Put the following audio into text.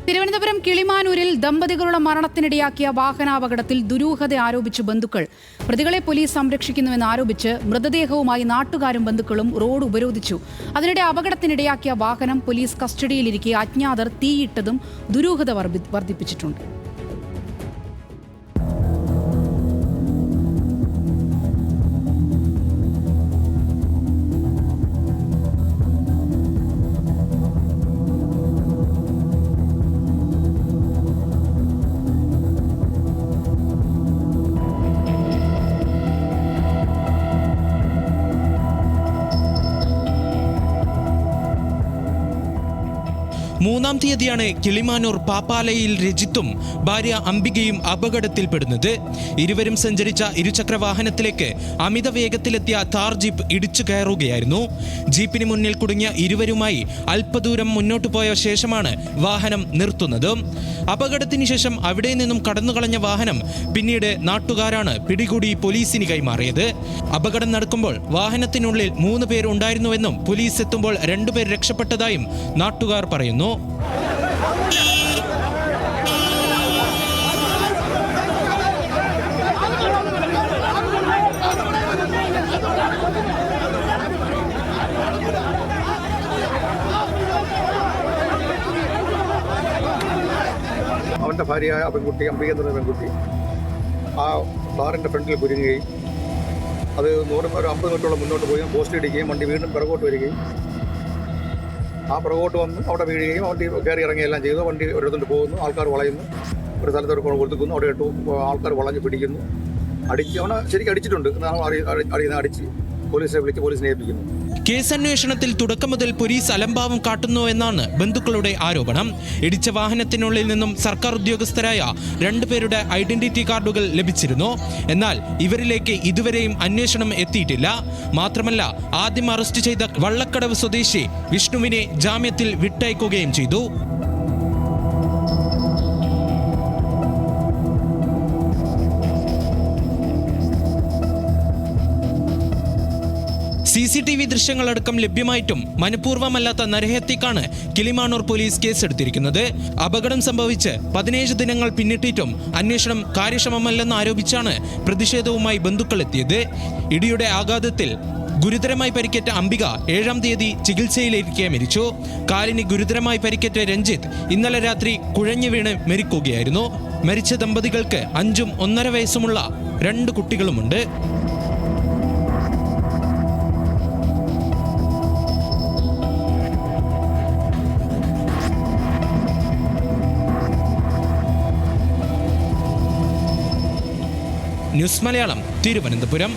തിരുവനന്തപുരം കിളിമാനൂരിൽ ദമ്പതികളുടെ മരണത്തിനിടയാക്കിയ വാഹനാപകടത്തിൽ ദുരൂഹത ആരോപിച്ച് ബന്ധുക്കൾ പ്രതികളെ പോലീസ് സംരക്ഷിക്കുന്നുവെന്ന് ആരോപിച്ച് മൃതദേഹവുമായി നാട്ടുകാരും ബന്ധുക്കളും റോഡ് ഉപരോധിച്ചു. അതിനിടെ അപകടത്തിനിടയാക്കിയ വാഹനം പോലീസ് കസ്റ്റഡിയിലിരിക്കെ അജ്ഞാതർ തീയിട്ടതും ദുരൂഹത വർദ്ധിപ്പിച്ചിട്ടുണ്ട്. മൂന്നാം തീയതിയാണ് കിളിമാനൂർ പാപ്പാലയിൽ രജിത്തും ഭാര്യ അംബികയും അപകടത്തിൽപ്പെടുന്നത്. ഇരുവരും സഞ്ചരിച്ച ഇരുചക്ര വാഹനത്തിലേക്ക് അമിത വേഗത്തിലെത്തിയ താർ ജീപ്പ് ഇടിച്ചു കയറുകയായിരുന്നു. ജീപ്പിന് മുന്നിൽ കുടുങ്ങിയ ഇരുവരുമായി അല്പദൂരം മുന്നോട്ട് പോയ ശേഷമാണ് വാഹനം നിർത്തുന്നത്. അപകടത്തിന് ശേഷം അവിടെ നിന്നും കടന്നുകളഞ്ഞ വാഹനം പിന്നീട് നാട്ടുകാരാണ് പിടികൂടി പോലീസിന് കൈമാറിയത്. അപകടം നടക്കുമ്പോൾ വാഹനത്തിനുള്ളിൽ 3 പേർ ഉണ്ടായിരുന്നുവെന്നും പോലീസ് എത്തുമ്പോൾ 2 പേർ രക്ഷപ്പെട്ടതായും നാട്ടുകാർ പറയുന്നു. അവൻ്റെ ഭാര്യയായ പെൺകുട്ടി അംബിക എന്ന പെൺകുട്ടി ആ കാറിൻ്റെ ഫ്രണ്ടിൽ കുരുങ്ങുകയും അത് 150 മീറ്ററോളം മുന്നോട്ട് പോയി പോസ്റ്റ് ഇടിക്കുകയും വണ്ടി വീണ്ടും പിറകോട്ട് വരികയും ആ പുറകോട്ട് വന്ന് അവിടെ വീഴുകയും വണ്ടി കയറി ഇറങ്ങിയെല്ലാം ചെയ്തു. വണ്ടി ഒരിടത്തുകൊണ്ട് പോകുന്നു, ആൾക്കാർ വളയുന്നു, ഒരു സ്ഥലത്ത് കൊടുക്കുന്നു, അവിടെ ഇട്ടു ആൾക്കാർ വളഞ്ഞ് പിടിക്കുന്നു, അവനെ ശരിക്കും അടിച്ചിട്ടുണ്ട് അടിച്ച് പോലീസിനെ വിളിച്ച് പോലീസിനെ ഏൽപ്പിക്കുന്നു. കേസന്വേഷണത്തിൽ തുടക്കം മുതൽ പോലീസ് അലംഭാവം കാട്ടുന്നു എന്നാണ് ബന്ധുക്കളുടെ ആരോപണം. ഇടിച്ച വാഹനത്തിനുള്ളിൽ നിന്നും സർക്കാർ ഉദ്യോഗസ്ഥരായ 2 പേരുടെ ഐഡന്റിറ്റി കാർഡുകൾ ലഭിച്ചിരുന്നു. എന്നാൽ ഇവരിലേക്ക് ഇതുവരെയും അന്വേഷണം എത്തിയിട്ടില്ല. മാത്രമല്ല, ആദ്യം അറസ്റ്റ് ചെയ്ത വള്ളക്കടവ് സ്വദേശി വിഷ്ണുവിനെ ജാമ്യത്തിൽ വിട്ടയക്കുകയും ചെയ്തു. CCTV ദൃശ്യങ്ങളടക്കം ലഭ്യമായിട്ടും മനഃപൂർവ്വമല്ലാത്ത നരഹത്യക്കാണ് കിളിമാനൂർ പോലീസ് കേസെടുത്തിരിക്കുന്നത്. അപകടം സംഭവിച്ച് 17 ദിനങ്ങൾ പിന്നിട്ടിട്ടും അന്വേഷണം കാര്യക്ഷമമല്ലെന്ന് ആരോപിച്ചാണ് പ്രതിഷേധവുമായി ബന്ധുക്കൾ എത്തിയത്. ഇടിയുടെ ആഘാതത്തിൽ ഗുരുതരമായി പരിക്കേറ്റ അംബിക 7-ാം തീയതി ചികിത്സയിലിരിക്കെ മരിച്ചു. കാലിന് ഗുരുതരമായി പരിക്കേറ്റ രഞ്ജിത്ത് ഇന്നലെ രാത്രി കുഴഞ്ഞു വീണ് മരിക്കുകയായിരുന്നു. മരിച്ച ദമ്പതികൾക്ക് 5ഉം 1.5 വയസ്സുമുള്ള 2 കുട്ടികളുമുണ്ട്. ന്യൂസ് മലയാളം, തിരുവനന്തപുരം.